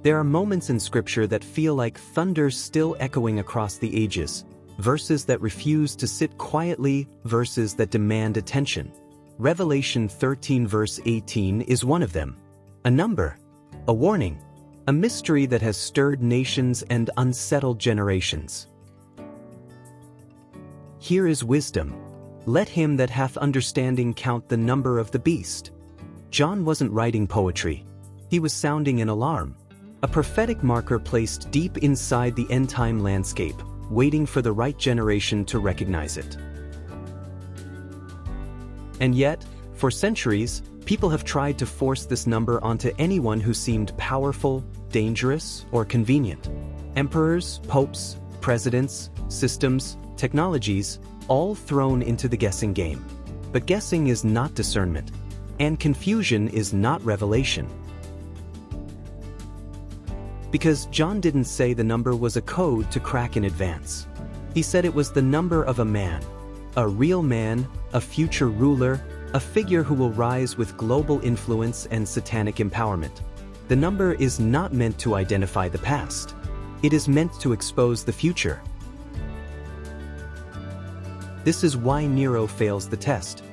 There are moments in Scripture that feel like thunder still echoing across the ages, verses that refuse to sit quietly, verses that demand attention. Revelation 13 verse 18 is one of them. A number, a warning, a mystery that has stirred nations and unsettled generations. Here is wisdom. Let him that hath understanding count the number of the beast. John wasn't writing poetry. He was sounding an alarm. A prophetic marker placed deep inside the end-time landscape, waiting for the right generation to recognize it. And yet, for centuries, people have tried to force this number onto anyone who seemed powerful, dangerous, or convenient. Emperors, popes, presidents, systems, technologies, all thrown into the guessing game. But guessing is not discernment, and confusion is not revelation. Because John didn't say the number was a code to crack in advance. He said it was the number of a man, a real man, a future ruler, a figure who will rise with global influence and satanic empowerment. The number is not meant to identify the past. It is meant to expose the future. This is why Nero fails the test.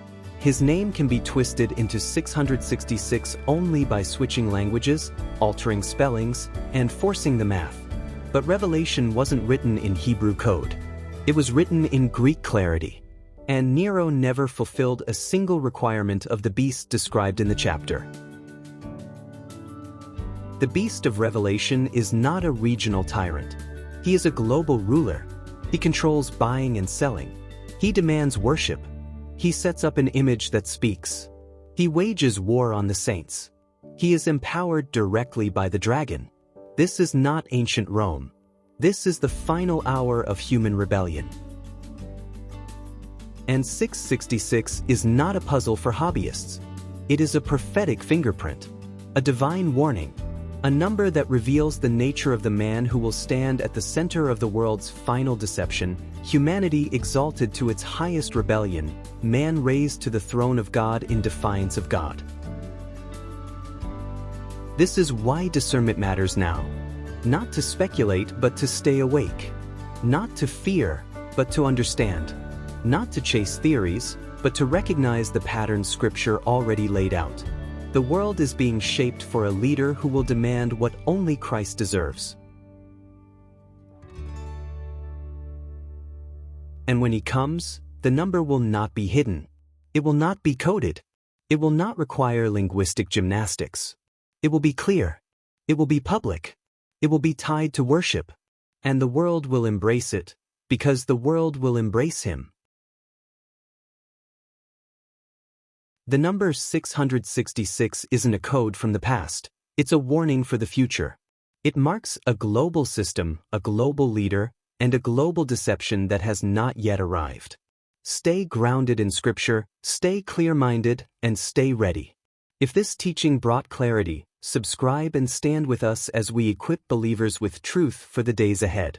His name can be twisted into 666 only by switching languages, altering spellings, and forcing the math. But Revelation wasn't written in Hebrew code. It was written in Greek clarity. And Nero never fulfilled a single requirement of the beast described in the chapter. The beast of Revelation is not a regional tyrant. He is a global ruler. He controls buying and selling. He demands worship. He sets up an image that speaks. He wages war on the saints. He is empowered directly by the dragon. This is not ancient Rome. This is the final hour of human rebellion. And 666 is not a puzzle for hobbyists. It is a prophetic fingerprint, a divine warning, a number that reveals the nature of the man who will stand at the center of the world's final deception, humanity exalted to its highest rebellion, man raised to the throne of God in defiance of God. This is why discernment matters now. Not to speculate, but to stay awake. Not to fear, but to understand. Not to chase theories, but to recognize the pattern Scripture already laid out. The world is being shaped for a leader who will demand what only Christ deserves. And when he comes, the number will not be hidden. It will not be coded. It will not require linguistic gymnastics. It will be clear. It will be public. It will be tied to worship. And the world will embrace it, because the world will embrace him. The number 666 isn't a code from the past. It's a warning for the future. It marks a global system, a global leader, and a global deception that has not yet arrived. Stay grounded in Scripture, stay clear-minded, and stay ready. If this teaching brought clarity, subscribe and stand with us as we equip believers with truth for the days ahead.